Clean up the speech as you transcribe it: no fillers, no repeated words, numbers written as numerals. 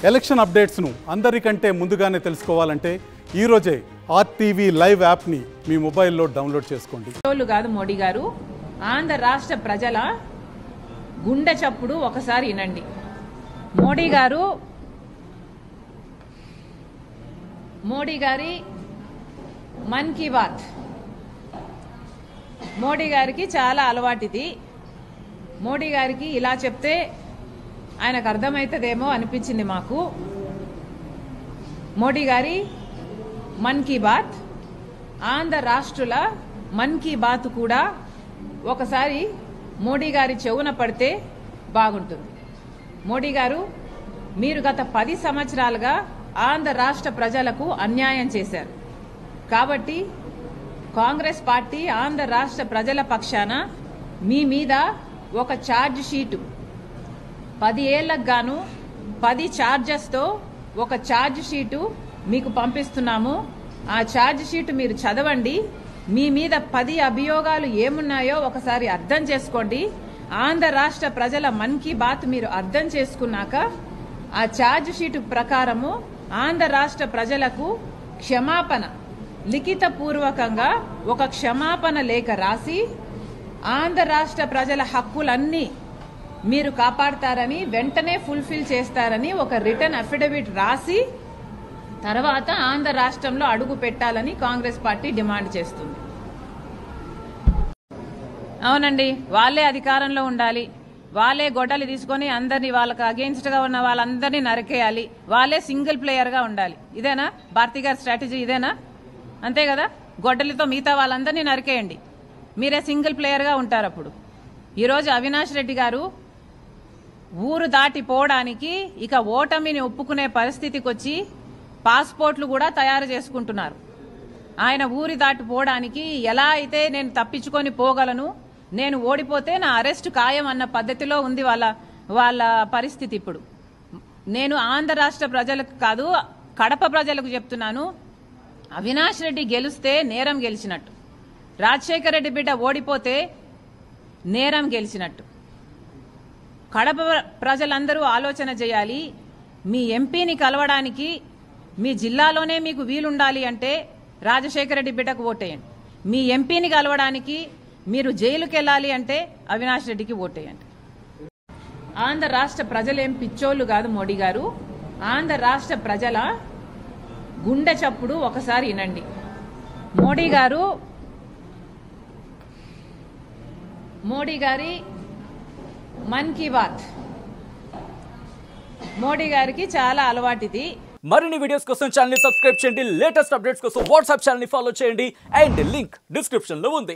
Election అప్డేట్స్ను అందరికంటే ముందుగానే తెలుసుకోవాలంటే ఈరోజే ఆర్టీవీ లైవ్ యాప్ని మీ మొబైల్లో డౌన్లోడ్ చేసుకోండి. కాదు మోడీ గారు, ఆంధ్ర రాష్ట్ర ప్రజల గుండె చప్పుడు ఒకసారి వినండి. మోడీ గారి మన్ కీ బాత్, మోడీ గారికి చాలా అలవాటిది. మోడీ గారికి ఇలా చెప్తే ఆయనకు అర్థమవుతుందేమో అనిపించింది మాకు. మోడీ గారి మన్ కీ బాత్, ఆంధ్ర రాష్ట్రుల మన్ కీ బాత్ కూడా ఒకసారి మోడీ గారి చెవున పడితే బాగుంటుంది. మోడీ గారు, మీరు గత 10 సంవత్సరాలుగా ఆంధ్ర రాష్ట్ర ప్రజలకు అన్యాయం చేశారు. కాబట్టి కాంగ్రెస్ పార్టీ ఆంధ్ర రాష్ట్ర ప్రజల పక్షాన మీ మీద ఒక ఛార్జ్ షీటు 10 ఏళ్లకు గాను 10 ఛార్జెస్తో ఒక ఛార్జ్ షీటు మీకు పంపిస్తున్నాము. ఆ ఛార్జ్ షీటు మీరు చదవండి. మీ మీద 10 అభియోగాలు ఏమున్నాయో ఒకసారి అర్థం చేసుకోండి. ఆంధ్ర రాష్ట్ర ప్రజల మన్ కీ బాత్ మీరు అర్థం చేసుకున్నాక ఆ ఛార్జ్ షీటు ప్రకారము ఆంధ్ర రాష్ట్ర ప్రజలకు క్షమాపణ, లిఖితపూర్వకంగా ఒక క్షమాపణ లేఖ రాసి ఆంధ్ర రాష్ట్ర ప్రజల హక్కులన్నీ మీరు కాపాడతారని, వెంటనే ఫుల్ఫిల్ చేస్తారని ఒక రిటర్న్ అఫిడవిట్ రాసి తర్వాత ఆంధ్ర రాష్ట్రంలో అడుగు పెట్టాలని కాంగ్రెస్ పార్టీ డిమాండ్ చేస్తుంది. అవునండి, వాళ్ళే అధికారంలో ఉండాలి, వాళ్ళే గొడ్డలు తీసుకొని అందరినీ వాళ్ళకి అగెయిన్స్ట్ గా ఉన్న వాళ్ళందరినీ నరికేయాలి, వాళ్ళే సింగిల్ ప్లేయర్ గా ఉండాలి. ఇదేనా భారతి గారి స్ట్రాటజీ? ఇదేనా? అంతే కదా, గొడ్డలితో మిగతా వాళ్ళందరినీ నరికేయండి, మీరే సింగిల్ ప్లేయర్ గా ఉంటారు. అప్పుడు ఈరోజు అవినాష్ రెడ్డి గారు ఊరు దాటిపోవడానికి ఇక ఓటమిని ఒప్పుకునే పరిస్థితికి వచ్చి పాస్పోర్ట్లు కూడా తయారు చేసుకుంటున్నారు. ఆయన ఊరి దాటిపోవడానికి ఎలా అయితే నేను తప్పించుకొని పోగలను, నేను ఓడిపోతే నా అరెస్ట్ ఖాయం అన్న పద్ధతిలో ఉంది వాళ్ళ పరిస్థితి. ఇప్పుడు నేను ఆంధ్ర రాష్ట్ర ప్రజలకు కాదు, కడప ప్రజలకు చెప్తున్నాను, అవినాష్ రెడ్డి గెలిస్తే నేరం గెలిచినట్టు, రాజశేఖర రెడ్డి బిడ్డ ఓడిపోతే నేరం గెలిచినట్టు. కడప ప్రజలందరూ ఆలోచన చేయాలి. మీ ఎంపీని కలవడానికి మీ జిల్లాలోనే మీకు వీలుండాలి అంటే రాజశేఖర రెడ్డి బిడ్డకు ఓటేయండి. మీ ఎంపీని కలవడానికి మీరు జైలుకి వెళ్ళాలి అంటే అవినాష్ రెడ్డికి ఓటేయండి. ఆంధ్ర రాష్ట్ర ప్రజలేం పిచ్చోళ్ళు కాదు మోడీ గారు, ఆంధ్ర రాష్ట్ర ప్రజల గుండె చప్పుడు ఒకసారి వినండి. మోడీ గారి మన్ కీ బాత్, మోడీ గారికి చాలా అలవాటిది. మరిన్ని వీడియోస్ కోసం ఛానల్ ని సబ్స్క్రైబ్ చేయండి, లేటెస్ట్ అప్డేట్స్ కోసం వాట్సాప్ ఛానల్ ని ఫాలో చేయండి, అండ్ లింక్ డిస్క్రిప్షన్ లో ఉంది.